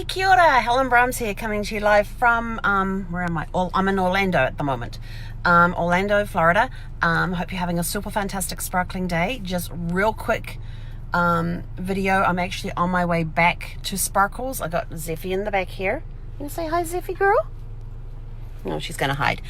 Hey, kia ora, Helen Brahms here, coming to you live from, where am I? I'm in Orlando at the moment. Orlando, Florida. Hope you're having a super fantastic sparkling day. Just real quick video. I'm actually on my way back to Sparkles. I got Zeffy in the back here. You say hi, Zeffy girl? No, she's going to hide.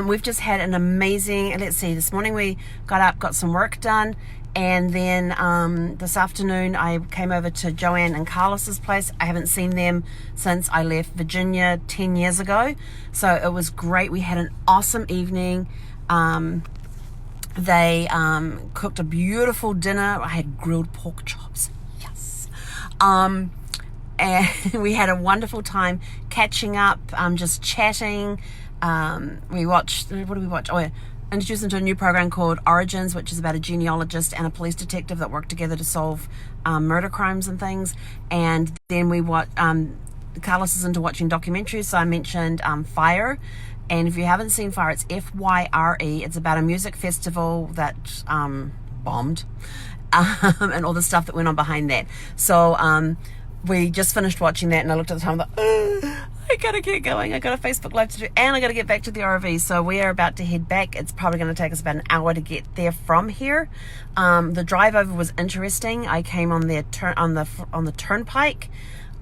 We've just had an amazing, let's see, this morning we got up, got some work done, and then this afternoon I came over to Joanne and Carlos's place. I haven't seen them since I left Virginia 10 years ago, so it was great. We had an awesome evening. They cooked a beautiful dinner. I had grilled pork chops. Yes. And we had a wonderful time catching up, just chatting. We watched, what did we watch? Oh yeah, introduced them to a new program called Origins, which is about a genealogist and a police detective that work together to solve murder crimes and things. And then we watched, Carlos is into watching documentaries, so I mentioned Fire. And if you haven't seen Fire, it's F-Y-R-E. It's about a music festival that bombed and all the stuff that went on behind that. So we just finished watching that, and I looked at the time and thought, I gotta get going. I got a Facebook Live to do, and I gotta get back to the RV. So we are about to head back. It's probably going to take us about an hour to get there from here. The drive over was interesting. I came on the on the turnpike,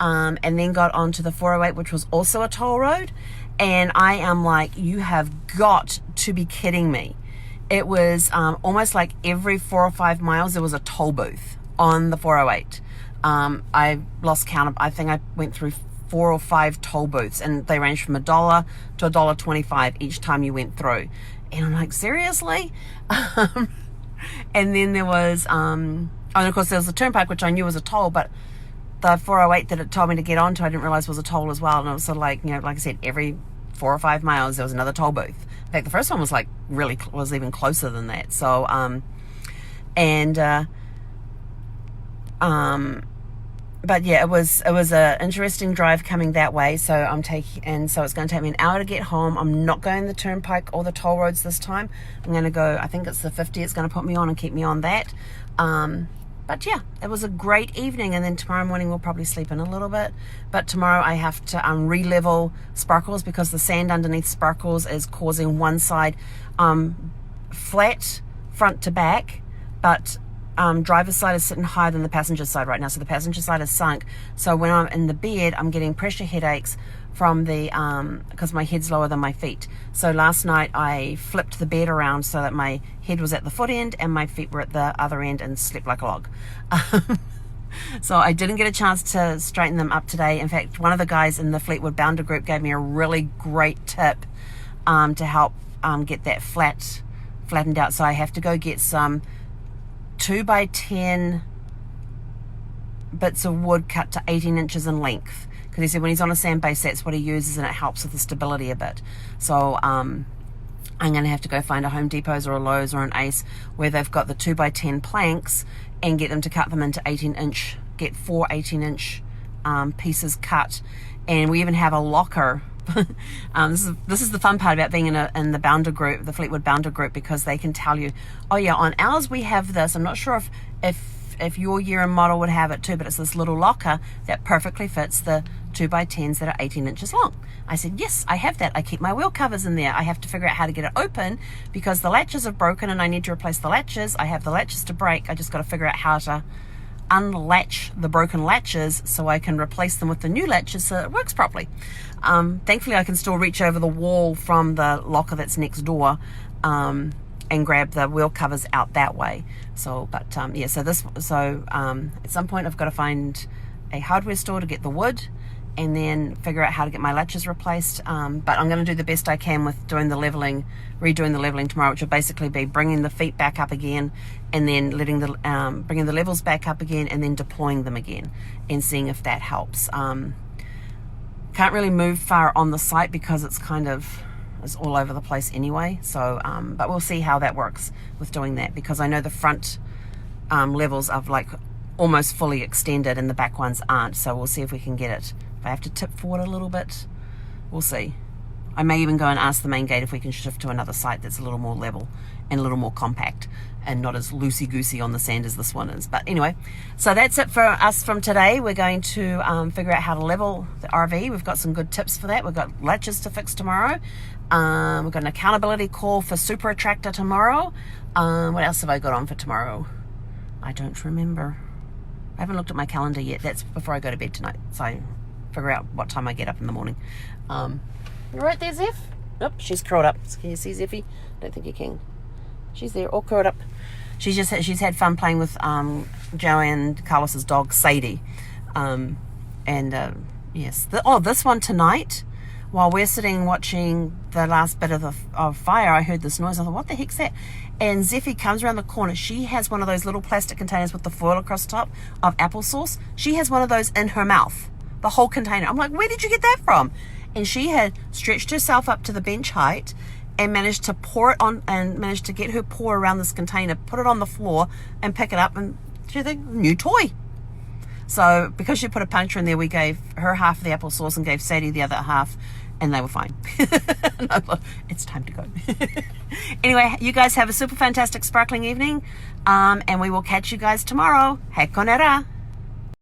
and then got onto the 408, which was also a toll road. And I am like, you have got to be kidding me. It was almost like every 4 or 5 miles there was a toll booth on the 408. I lost count. I think I went through 4 or 5 toll booths, and they ranged from $1 to $1.25 each time you went through. And I'm like, seriously? And then there was, and of course there was the turnpike, which I knew was a toll, but the 408 that it told me to get onto, I didn't realize was a toll as well. And it was sort of like, like I said, every 4 or 5 miles there was another toll booth. In fact, the first one was like was even closer than that. So, but yeah, it was a interesting drive coming that way. So so it's going to take me an hour to get home. I'm not going the turnpike or the toll roads this time. I'm going to go, I think it's the 50 it's going to put me on and keep me on that. But yeah, it was a great evening, and then tomorrow morning we'll probably sleep in a little bit. But tomorrow I have to re-level Sparkles because the sand underneath Sparkles is causing one side flat front to back, but driver's side is sitting higher than the passenger side right now, so the passenger side is sunk. So when I'm in the bed, I'm getting pressure headaches from the because my head's lower than my feet. So last night I flipped the bed around so that my head was at the foot end and my feet were at the other end, and slept like a log. So I didn't get a chance to straighten them up today. In fact, one of the guys in the Fleetwood Bounder group gave me a really great tip to help get that flattened out. So I have to go get some 2x10 bits of wood cut to 18 inches in length, because he said when he's on a sand base that's what he uses, and it helps with the stability a bit. So I'm going to have to go find a Home Depot's or a Lowe's or an Ace where they've got the 2x10 planks and get them to cut them into 18-inch, get 4 18-inch pieces cut. And we even have a locker. This is the fun part about being in the Bounder group, the Fleetwood Bounder group, because they can tell you, oh yeah, on ours we have this. I'm not sure if your year and model would have it too, but it's this little locker that perfectly fits the 2x10s that are 18 inches long. I said, yes, I have that. I keep my wheel covers in there. I have to figure out how to get it open because the latches are broken and I need to replace the latches. I have the latches to break. I just got to figure out how to unlatch the broken latches so I can replace them with the new latches so it works properly. Thankfully I can still reach over the wall from the locker that's next door and grab the wheel covers out that way. So yeah, so at some point I've got to find a hardware store to get the wood and then figure out how to get my latches replaced. But I'm going to do the best I can with redoing the leveling tomorrow, which will basically be bringing the feet back up again, and then bringing the levels back up again, and then deploying them again, and seeing if that helps. Can't really move far on the site because it's all over the place anyway. So, but we'll see how that works with doing that, because I know the front levels are like almost fully extended and the back ones aren't. So we'll see if we can get it. If I have to tip forward a little bit, we'll see. I may even go and ask the main gate if we can shift to another site that's a little more level and a little more compact and not as loosey-goosey on the sand as this one is. But anyway, so that's it for us from today. We're going to figure out how to level the RV. We've got some good tips for that. We've got latches to fix tomorrow. We've got an accountability call for Super Attractor tomorrow. What else have I got on for tomorrow? I don't remember. I haven't looked at my calendar yet. That's before I go to bed tonight. So I figure out what time I get up in the morning. You right there, Zeph? Nope, she's curled up. Can you see Zeffy? Don't think you can. She's there, all curled up. She's had fun playing with Joanne Carlos's dog Sadie. Yes. This one tonight, while we're sitting watching the last bit of fire, I heard this noise. I thought, what the heck's that? And Zeffy comes around the corner. She has one of those little plastic containers with the foil across the top of applesauce. She has one of those in her mouth, the whole container. I'm like, where did you get that from? And she had stretched herself up to the bench height and managed to pour it on, and managed to get her paw around this container, put it on the floor and pick it up, and she's a new toy. So because she put a puncture in there, we gave her half of the applesauce and gave Sadie the other half, and they were fine. It's time to go. Anyway, you guys have a super fantastic sparkling evening, and we will catch you guys tomorrow. He konera.